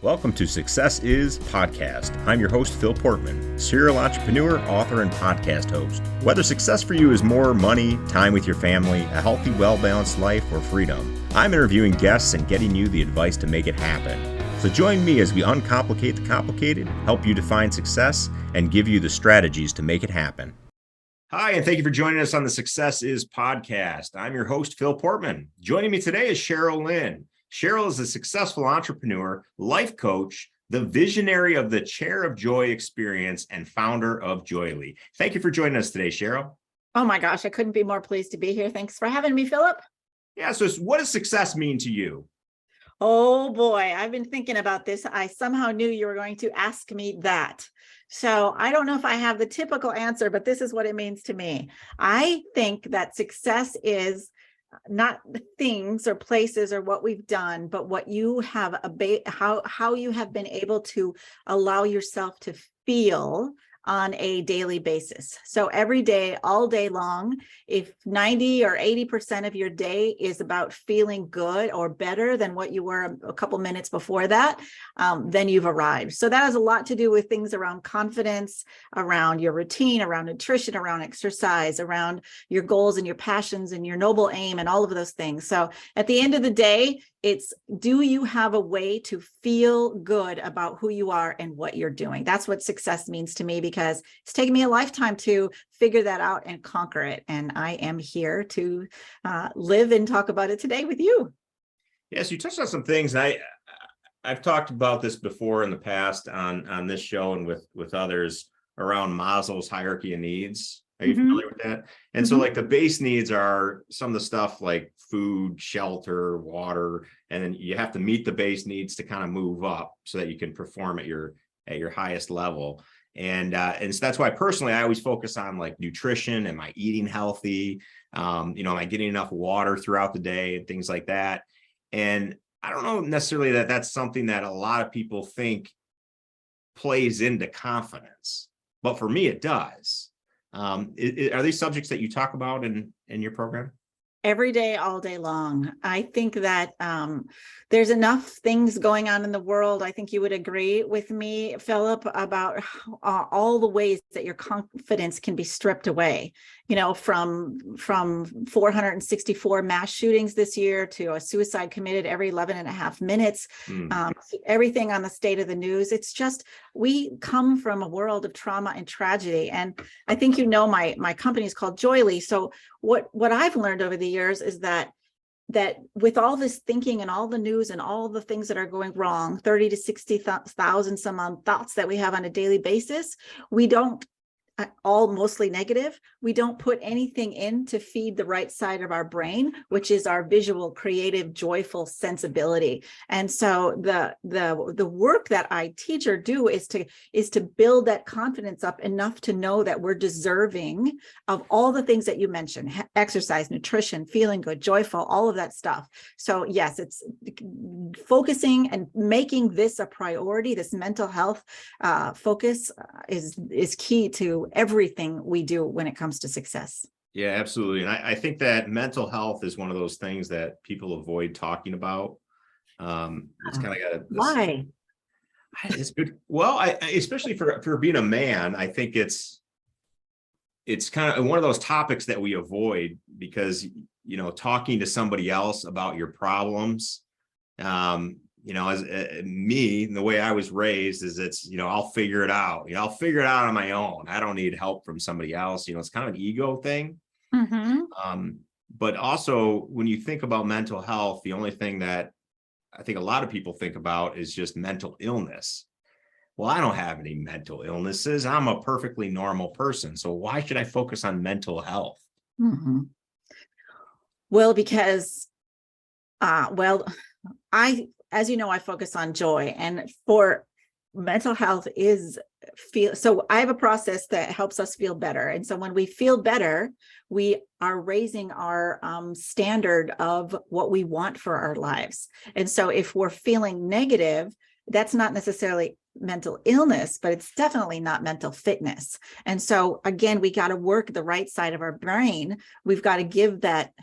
Welcome to Success Is Podcast. I'm your host, Phil Portman, serial entrepreneur, author, and podcast host. Whether success for you is more money, time with your family, a healthy, well-balanced life, or freedom, I'm interviewing guests and getting you the advice to make it happen. So join me as we uncomplicate the complicated, help you define success, and give you the strategies to make it happen. Hi, and thank you for joining us on the Success Is Podcast. I'm your host, Phil Portman. Joining me today is Sheryl Lynn. Sheryl is a successful entrepreneur, life coach, the visionary of the Chair of Joy experience, and founder of Joyely. Thank you for joining us today, Sheryl. Oh my gosh, I couldn't be more pleased to be here. Thanks for having me, Philip. Yeah, so what does success mean to you? Oh boy, I've been thinking about this. I somehow knew you were going to ask me that. So I don't know if I have the typical answer, but this is what it means to me. I think that success is not things or places or what we've done, but what you have, how you have been able to allow yourself to feel on a daily basis. So every day, all day long, if 90 or 80% of your day is about feeling good or better than what you were a couple minutes before that, then you've arrived. So that has a lot to do with things around confidence, around your routine, around nutrition, around exercise, around your goals and your passions and your noble aim and all of those things. So at the end of the day, it's, do you have a way to feel good about who you are and what you're doing? That's what success means to me, because it's taken me a lifetime to figure that out and conquer it. And I am here to live and talk about it today with you. Yes, you touched on some things. I've talked about this before in the past on this show and with others around Maslow's hierarchy of needs. Are you familiar with that? And so like the base needs are some of the stuff like food, shelter, water, and then you have to meet the base needs to kind of move up so that you can perform at your highest level. And so that's why personally I always focus on like nutrition. Am I eating healthy? Am I getting enough water throughout the day and things like that? And I don't know necessarily that that's something that a lot of people think plays into confidence, but for me it does. Are these subjects that you talk about in your program? Every day, all day long. I think that there's enough things going on in the world. I think you would agree with me, Philip, about all the ways that your confidence can be stripped away. From 464 mass shootings this year to a suicide committed every 11 and a half minutes, everything on the state of the news. It's just, we come from a world of trauma and tragedy. And I think my company is called Joyely. So what I've learned over the years is that with all this thinking and all the news and all the things that are going wrong, 30 to 60,000 some odd thoughts that we have on a daily basis, we don't, all mostly negative, we don't put anything in to feed the right side of our brain, which is our visual, creative, joyful sensibility. And so the work that I teach or do is to build that confidence up enough to know that we're deserving of all the things that you mentioned: exercise, nutrition, feeling good, joyful, all of that stuff. So yes, it's focusing and making this a priority. This mental health focus is key to everything we do when it comes to success. Yeah, absolutely. And I think that mental health is one of those things that people avoid talking about. It's kind of got why? It's good. Well, especially for being a man, I think it's kind of one of those topics that we avoid because, talking to somebody else about your problems, as me, the way I was raised is it's, I'll figure it out. I'll figure it out on my own. I don't need help from somebody else. It's kind of an ego thing. But also when you think about mental health, the only thing that I think a lot of people think about is just mental illness. Well, I don't have any mental illnesses. I'm a perfectly normal person. So why should I focus on mental health? Well, because, as you know, I focus on joy, and for mental health so I have a process that helps us feel better. And so when we feel better, we are raising our standard of what we want for our lives. And so if we're feeling negative, that's not necessarily mental illness, but it's definitely not mental fitness. And so again, we got to work the right side of our brain. We've got to give that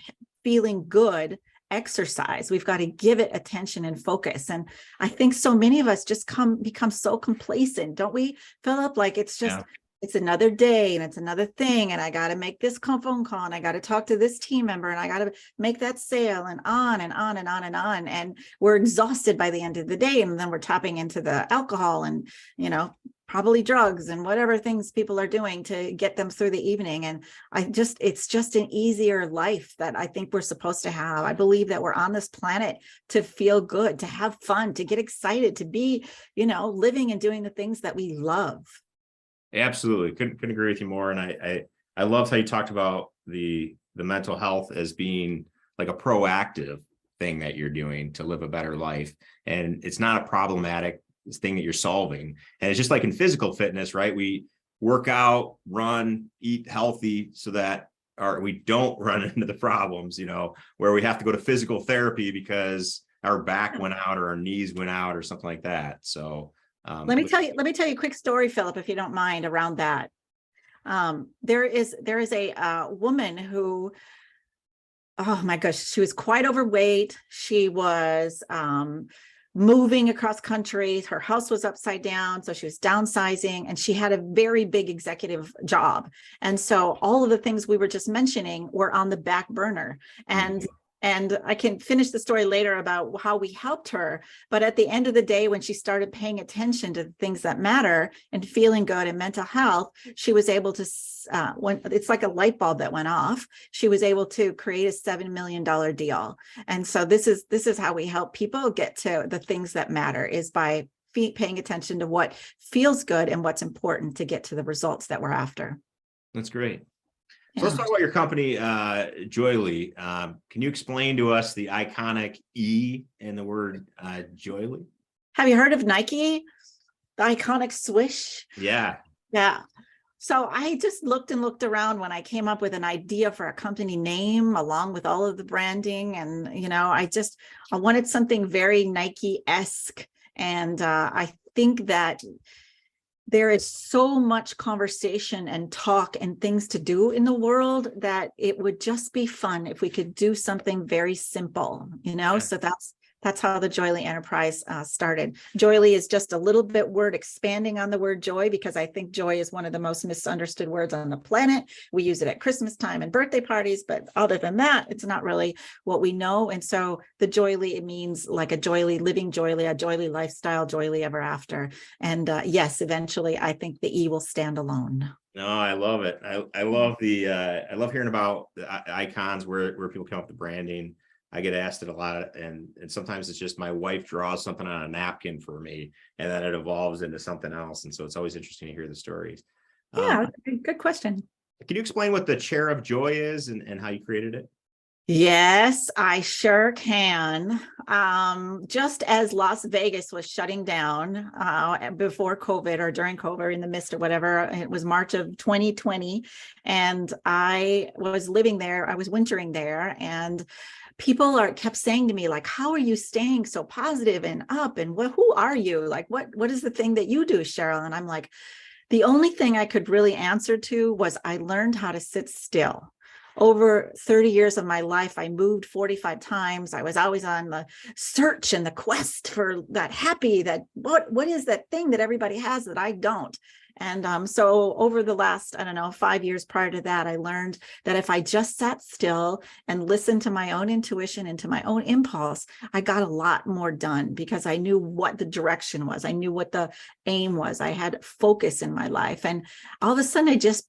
feeling good exercise. We've got to give it attention and focus. And I think so many of us just become so complacent, don't we, Philip? Like it's just, Yeah. it's another day and it's another thing. And I got to make this phone call and I got to talk to this team member and I got to make that sale and on and on and on and on. And we're exhausted by the end of the day. And then we're tapping into the alcohol and, probably drugs and whatever things people are doing to get them through the evening. And it's just an easier life that I think we're supposed to have. I believe that we're on this planet to feel good, to have fun, to get excited, to be, living and doing the things that we love. Absolutely. Couldn't agree with you more. And I loved how you talked about the mental health as being like a proactive thing that you're doing to live a better life. And it's not a problematic thing that you're solving. And it's just like in physical fitness, right? We work out, run, eat healthy so that we don't run into the problems, where we have to go to physical therapy because our back went out or our knees went out or something like that. So let me tell you a quick story, Philip, if you don't mind, around that. There is a woman who, oh my gosh, she was quite overweight. She was moving across countries. Her house was upside down. So she was downsizing and she had a very big executive job. And so all of the things we were just mentioning were on the back burner. And I can finish the story later about how we helped her. But at the end of the day, when she started paying attention to the things that matter and feeling good and mental health, she was able to, when it's like a light bulb that went off, she was able to create a $7 million deal. And so this is how we help people get to the things that matter, is by paying attention to what feels good and what's important to get to the results that we're after. That's great. So let's talk about your company, Joyely. Can you explain to us the iconic E in the word Joyely? Have you heard of Nike? The iconic swoosh? Yeah. Yeah. So I just looked around when I came up with an idea for a company name along with all of the branding. And, I wanted something very Nike-esque. And I think that there is so much conversation and talk and things to do in the world that it would just be fun if we could do something very simple, Yeah. So that's how the Joyely enterprise started. Joyely is just a little bit word expanding on the word joy, because I think joy is one of the most misunderstood words on the planet. We use it at Christmas time and birthday parties, but other than that, it's not really what we know. And so the Joyely, it means like a joyly, living joyly, a joyly lifestyle, joyly ever after. And yes, eventually I think the E will stand alone. No, I love it. I love I love hearing about the icons where people come up with branding. I get asked it a lot, and sometimes it's just my wife draws something on a napkin for me, and then it evolves into something else. And so it's always interesting to hear the stories. Yeah, good question. Can you explain what the Chair of Joy is and how you created it? Yes, I sure can. Just as Las Vegas was shutting down before COVID or during COVID, in the midst of whatever, it was March of 2020, and I was living there. I was wintering there, and people kept saying to me, like, how are you staying so positive and up? And who are you? Like, what is the thing that you do, Sheryl? And I'm like, the only thing I could really answer to was I learned how to sit still. Over 30 years of my life, I moved 45 times. I was always on the search and the quest for that happy, that what is that thing that everybody has that I don't? And so over the last, 5 years prior to that, I learned that if I just sat still and listened to my own intuition and to my own impulse, I got a lot more done because I knew what the direction was. I knew what the aim was. I had focus in my life. And all of a sudden, I just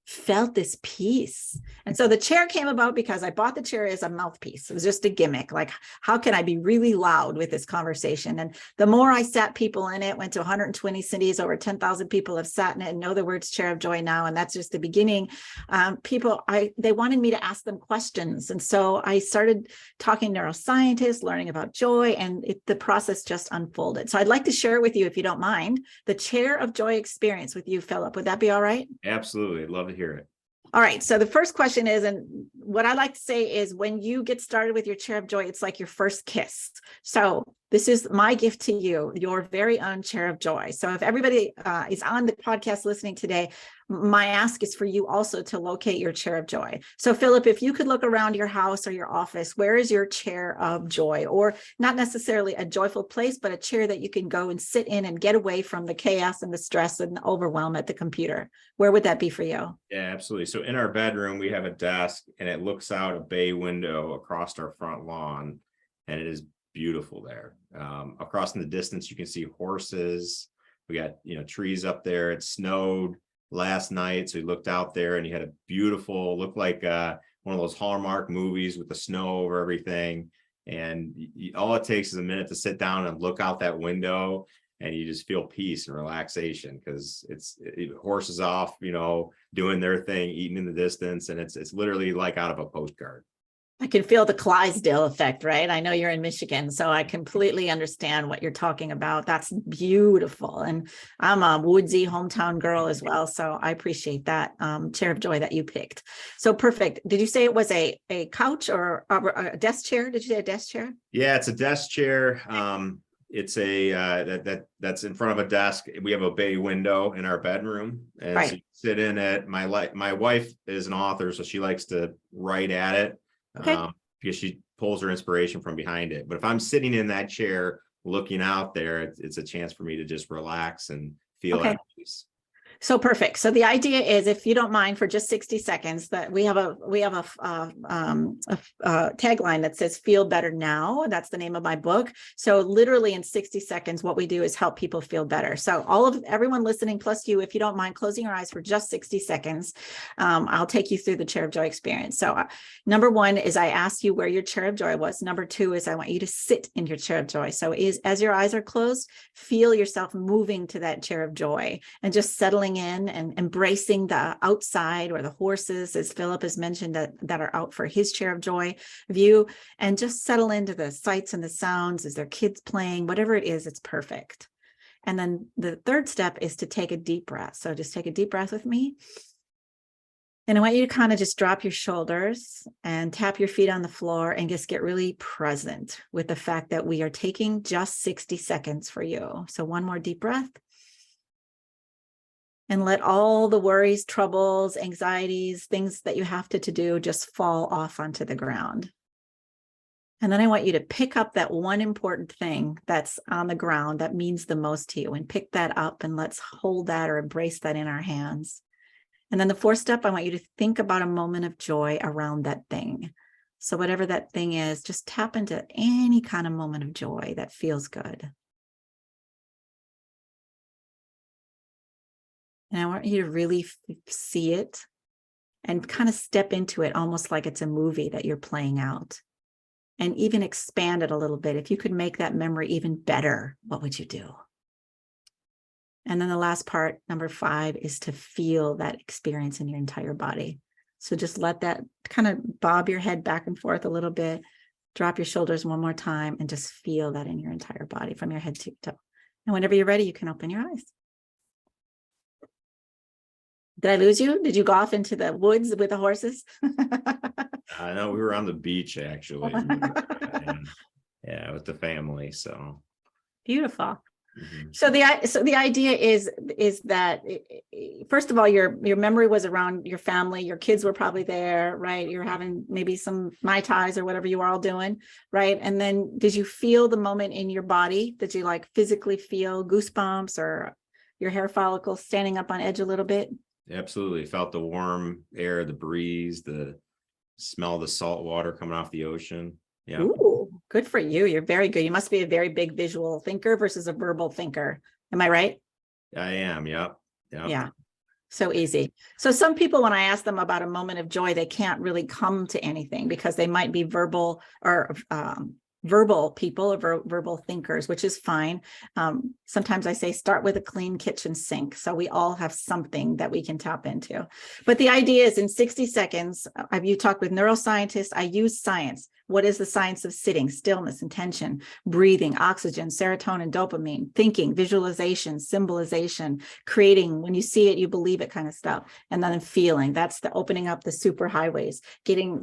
felt this peace. And so the chair came about because I bought the chair as a mouthpiece. It was just a gimmick. Like, how can I be really loud with this conversation? And the more I sat people in it, went to 120 cities, over 10,000 people have sat in it and know the words Chair of Joy now. And that's just the beginning. They wanted me to ask them questions. And so I started talking to neuroscientists, learning about joy, and the process just unfolded. So I'd like to share it with you, if you don't mind, the Chair of Joy experience with you, Philip. Would that be all right? Absolutely. I'd love to hear it. All right. So the first question is, and what I like to say is when you get started with your chair of joy, it's like your first kiss. So this is my gift to you, your very own chair of joy. So if everybody is on the podcast listening today, my ask is for you also to locate your chair of joy. So Philip, if you could look around your house or your office, where is your chair of joy? Or not necessarily a joyful place, but a chair that you can go and sit in and get away from the chaos and the stress and the overwhelm at the computer. Where would that be for you? Yeah, absolutely. So in our bedroom, we have a desk and it looks out a bay window across our front lawn, and it is beautiful there. Across in the distance, you can see horses. We got, trees up there. It snowed last night, so we looked out there and you had a beautiful, looked like one of those Hallmark movies with the snow over everything. And all it takes is a minute to sit down and look out that window, and you just feel peace and relaxation because it horses off, doing their thing, eating in the distance, and it's literally like out of a postcard. I can feel the Clydesdale effect, right? I know you're in Michigan, so I completely understand what you're talking about. That's beautiful. And I'm a woodsy hometown girl as well. So I appreciate that chair of joy that you picked. So perfect. Did you say it was a couch or a desk chair? Did you say a desk chair? Yeah, it's a desk chair. It's that's in front of a desk. We have a bay window in our bedroom, and Right. so you sit in it. My wife is an author, so she likes to write at it. Okay. Because she pulls her inspiration from behind it. But if I'm sitting in that chair looking out there, it's a chance for me to just relax and feel at peace. So perfect. So the idea is, if you don't mind, for just 60 seconds, that we have a tagline that says "Feel better now." That's the name of my book. So literally in 60 seconds, what we do is help people feel better. So everyone listening, plus you, if you don't mind closing your eyes for just 60 seconds, I'll take you through the chair of joy experience. So number one is I asked you where your chair of joy was. Number two is I want you to sit in your chair of joy. So as your eyes are closed, feel yourself moving to that chair of joy and just settling in and embracing the outside, or the horses, as Philip has mentioned, that are out for his chair of joy view, and just settle into the sights and the sounds. As their kids playing, whatever it is, it's perfect. And then the third step is to take a deep breath. So just take a deep breath with me. And I want you to kind of just drop your shoulders and tap your feet on the floor and just get really present with the fact that we are taking just 60 seconds for you. So one more deep breath. And let all the worries, troubles, anxieties, things that you have to do just fall off onto the ground. And then I want you to pick up that one important thing that's on the ground that means the most to you, and pick that up, and let's hold that or embrace that in our hands. And then the fourth step, I want you to think about a moment of joy around that thing. So whatever that thing is, just tap into any kind of moment of joy that feels good. And I want you to really see it and kind of step into it, almost like it's a movie that you're playing out, and even expand it a little bit. If you could make that memory even better, what would you do? And then the last part, number 5, is to feel that experience in your entire body. So just let that kind of bob your head back and forth a little bit, drop your shoulders one more time, and just feel that in your entire body from your head to toe. And whenever you're ready, you can open your eyes. Did I lose you? Did you go off into the woods with the horses? I know we were on the beach actually. Yeah, with the family. So beautiful. Mm-hmm. So the idea is that, first of all, your memory was around your family. Your kids were probably there, right? You're having maybe some Mai Tais or whatever you were all doing, right? And then did you feel the moment in your body? Did you like physically feel goosebumps or your hair follicles standing up on edge a little bit? Absolutely. Felt the warm air, the breeze, the smell of the salt water coming off the ocean. Yeah. Ooh, good for you. You're very good. You must be a very big visual thinker versus a verbal thinker. Am I right? I am. Yep. Yeah. So easy. So some people, when I ask them about a moment of joy, they can't really come to anything because they might be verbal or verbal people or verbal thinkers, which is fine. Sometimes I say start with a clean kitchen sink. So we all have something that we can tap into. But the idea is in 60 seconds, you talked with neuroscientists, I use science. What is the science of sitting, stillness, intention, breathing, oxygen, serotonin, dopamine, thinking, visualization, symbolization, creating, when you see it, you believe it kind of stuff. And then feeling, that's the opening up the super highways, getting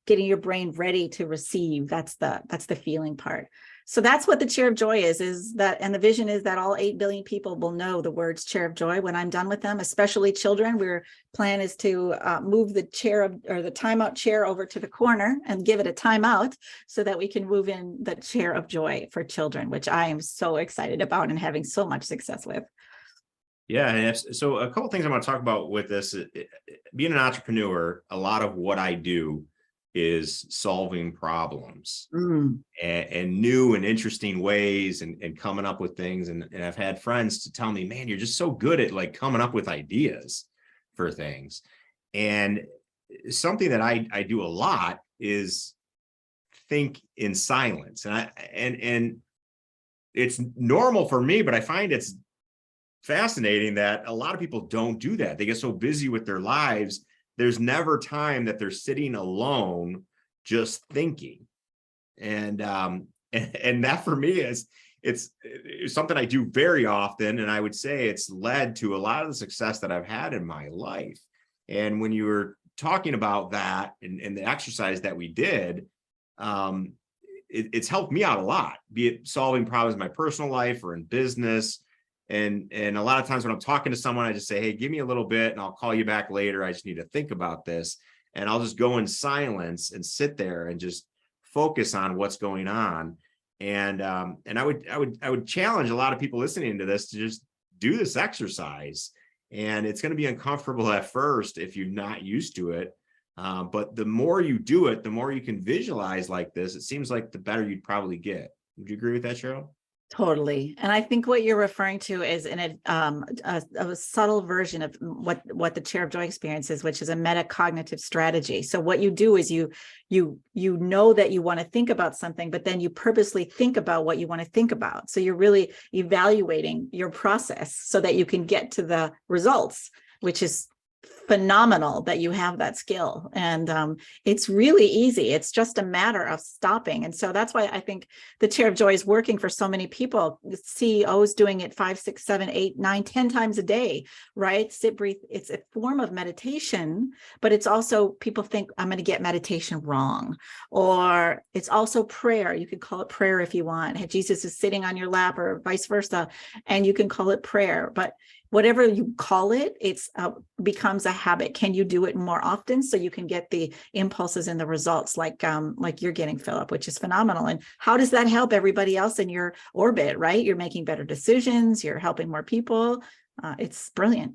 getting your brain ready to receive. That's the feeling part. So that's what the chair of joy is that, and the vision is that all 8 billion people will know the words chair of joy when I'm done with them, especially children. Our plan is to move the the timeout chair over to the corner and give it a timeout so that we can move in the chair of joy for children, which I am so excited about and having so much success with. Yeah. And so a couple of things I want to talk about with this, being an entrepreneur, a lot of what I do is solving problems and new and interesting ways and coming up with things. And I've had friends to tell me, man, you're just so good at like coming up with ideas for things. And something that I do a lot is think in silence. And it's normal for me, but I find it's fascinating that a lot of people don't do that. They get so busy with their lives. There's never time that they're sitting alone, just thinking. And that for me it's something I do very often. And I would say it's led to a lot of the success that I've had in my life. And when you were talking about that and the exercise that we did, it's helped me out a lot, be it solving problems in my personal life or in business. And a lot of times when I'm talking to someone, I just say, hey, give me a little bit and I'll call you back later. I just need to think about this. And I'll just go in silence and sit there and just focus on what's going on. And I would challenge a lot of people listening to this to just do this exercise. And it's going to be uncomfortable at first if you're not used to it. But the more you do it, the more you can visualize like this, it seems like the better you'd probably get. Would you agree with that, Sheryl? Totally. And I think what you're referring to is in a subtle version of what the chair of joy experience is, which is a metacognitive strategy. So what you do is you know that you want to think about something, but then you purposely think about what you want to think about. So you're really evaluating your process so that you can get to the results, which is phenomenal that you have that skill. And it's really easy. It's just a matter of stopping. And so that's why I think the chair of joy is working for so many people. The CEOs doing it 5, 6, 7, 8, 9, 10 times a day, right? Sit, breathe. It's a form of meditation, but it's also, people think I'm going to get meditation wrong, or it's also prayer. You could call it prayer if you want. Jesus is sitting on your lap or vice versa, and you can call it prayer, but whatever you call it, it's becomes a habit. Can you do it more often so you can get the impulses and the results like you're getting, Philip, which is phenomenal. And how does that help everybody else in your orbit, right? You're making better decisions. You're helping more people. It's brilliant.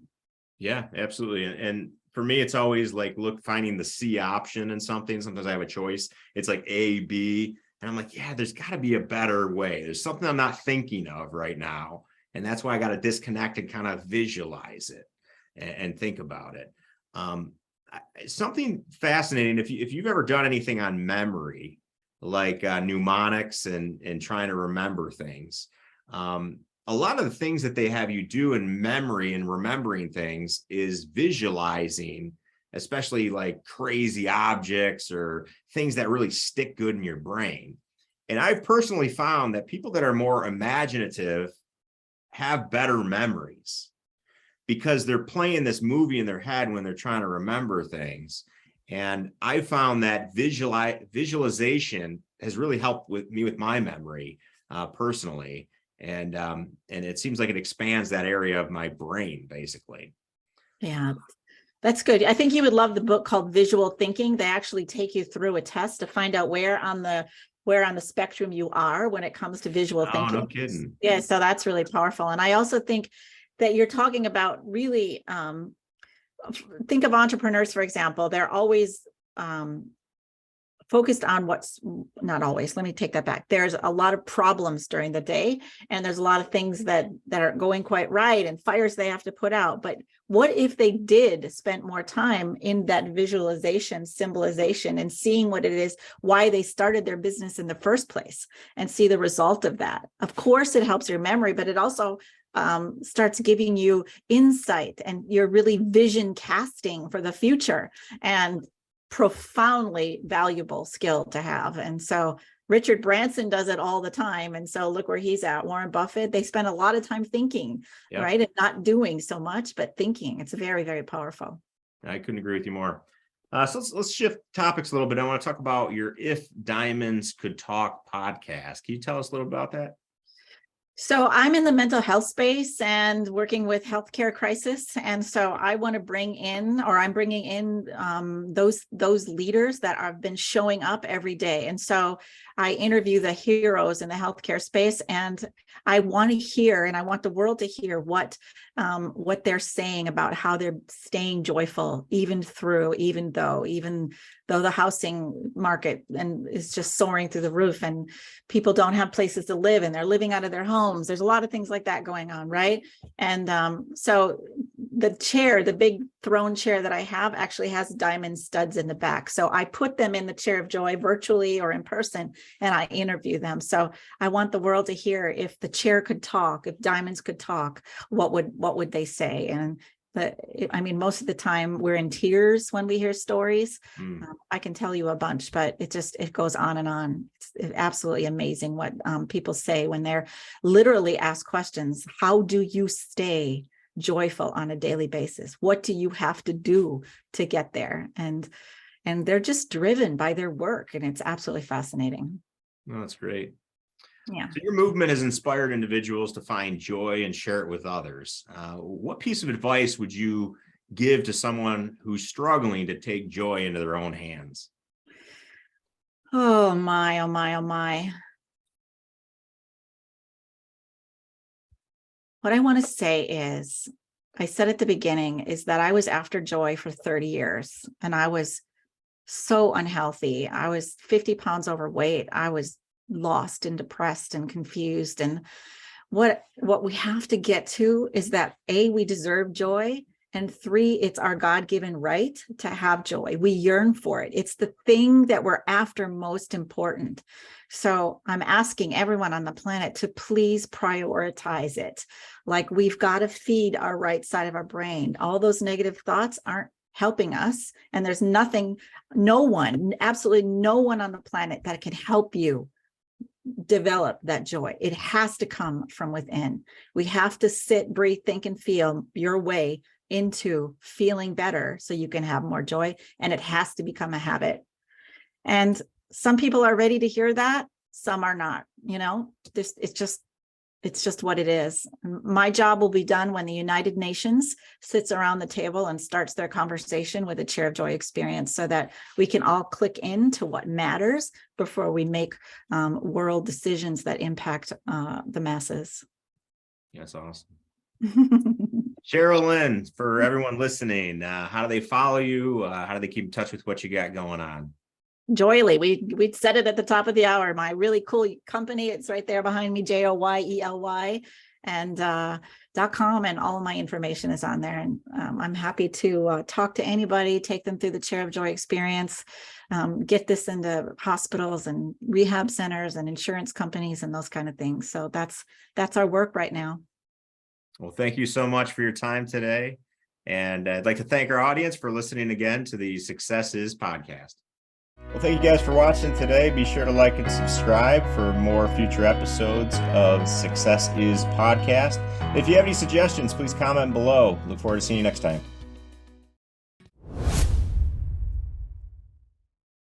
Yeah, absolutely. And for me, it's always like, finding the C option in something. Sometimes I have a choice. It's like A, B. And I'm like, yeah, there's got to be a better way. There's something I'm not thinking of right now. And that's why I got to disconnect and kind of visualize it and think about it. Something fascinating, if you've ever done anything on memory, like mnemonics and trying to remember things, a lot of the things that they have you do in memory and remembering things is visualizing, especially like crazy objects or things that really stick good in your brain. And I've personally found that people that are more imaginative have better memories because they're playing this movie in their head when they're trying to remember things. And I found that visualization has really helped me with my memory personally. And it seems like it expands that area of my brain, basically. Yeah, that's good. I think you would love the book called Visual Thinking. They actually take you through a test to find out where on the spectrum you are when it comes to visual thinking. Oh, no kidding. Yeah, so that's really powerful. And I also think that you're talking about really think of entrepreneurs, for example. They're always focused on what's not always, let me take that back. There's a lot of problems during the day, and there's a lot of things that aren't going quite right and fires they have to put out. But what if they did spend more time in that visualization, symbolization, and seeing what it is, why they started their business in the first place, and see the result of that? Of course, it helps your memory, but it also starts giving you insight, and you're really vision casting for the future, and profoundly valuable skill to have. And so Richard Branson does it all the time. And so look where he's at. Warren Buffett, they spend a lot of time thinking, right? And not doing so much, but thinking. It's very, very powerful. I couldn't agree with you more. So let's shift topics a little bit. I want to talk about your If Diamonds Could Talk podcast. Can you tell us a little about that? So I'm in the mental health space and working with healthcare crisis. And so I want to bring in, or I'm bringing in those leaders that have been showing up every day. And so I interview the heroes in the healthcare space, and I want to hear, and I want the world to hear what they're saying about how they're staying joyful, even though the housing market is just soaring through the roof, and people don't have places to live, and they're living out of their homes. There's a lot of things like that going on, right? And so the big throne chair that I have actually has diamond studs in the back. So I put them in the chair of joy virtually or in person, and I interview them. So I want the world to hear, if the chair could talk, if diamonds could talk, what would they say? And most of the time we're in tears when we hear stories. I can tell you a bunch, but it goes on and on. It's absolutely amazing what people say when they're literally asked questions. How do you stay joyful on a daily basis? What do you have to do to get there? And they're just driven by their work, and it's absolutely fascinating. Oh, that's great. Yeah. So your movement has inspired individuals to find joy and share it with others. What piece of advice would you give to someone who's struggling to take joy into their own hands? Oh my, oh my, oh my. What I want to say is, I said at the beginning, is that I was after joy for 30 years, and I was so unhealthy. I was 50 pounds overweight. I was lost and depressed and confused. And what we have to get to is that A, we deserve joy, and 3, it's our God-given right to have joy. We yearn for it. It's the thing that we're after most important. So I'm asking everyone on the planet to please prioritize it. Like, we've got to feed our right side of our brain. All those negative thoughts aren't helping us. And there's absolutely no one on the planet that can help you develop that joy. It has to come from within. We have to sit, breathe, think, and feel your way into feeling better so you can have more joy. And it has to become a habit. And some people are ready to hear that. Some are not, it's just what it is. My job will be done when the United Nations sits around the table and starts their conversation with a Chair of Joy experience, so that we can all click into what matters before we make world decisions that impact the masses. That's awesome. Sheryl, Lynn, for everyone listening, how do they follow you? How do they keep in touch with what you got going on? Joyely, we said it at the top of the hour. My really cool company, it's right there behind me, Joyely, and .com, and all of my information is on there. And I'm happy to talk to anybody, take them through the Chair of Joy experience, get this into hospitals and rehab centers and insurance companies and those kind of things. So that's our work right now. Well, thank you so much for your time today. And I'd like to thank our audience for listening again to the Success Is podcast. Well, thank you guys for watching today. Be sure to like and subscribe for more future episodes of Success Is podcast. If you have any suggestions, please comment below. Look forward to seeing you next time.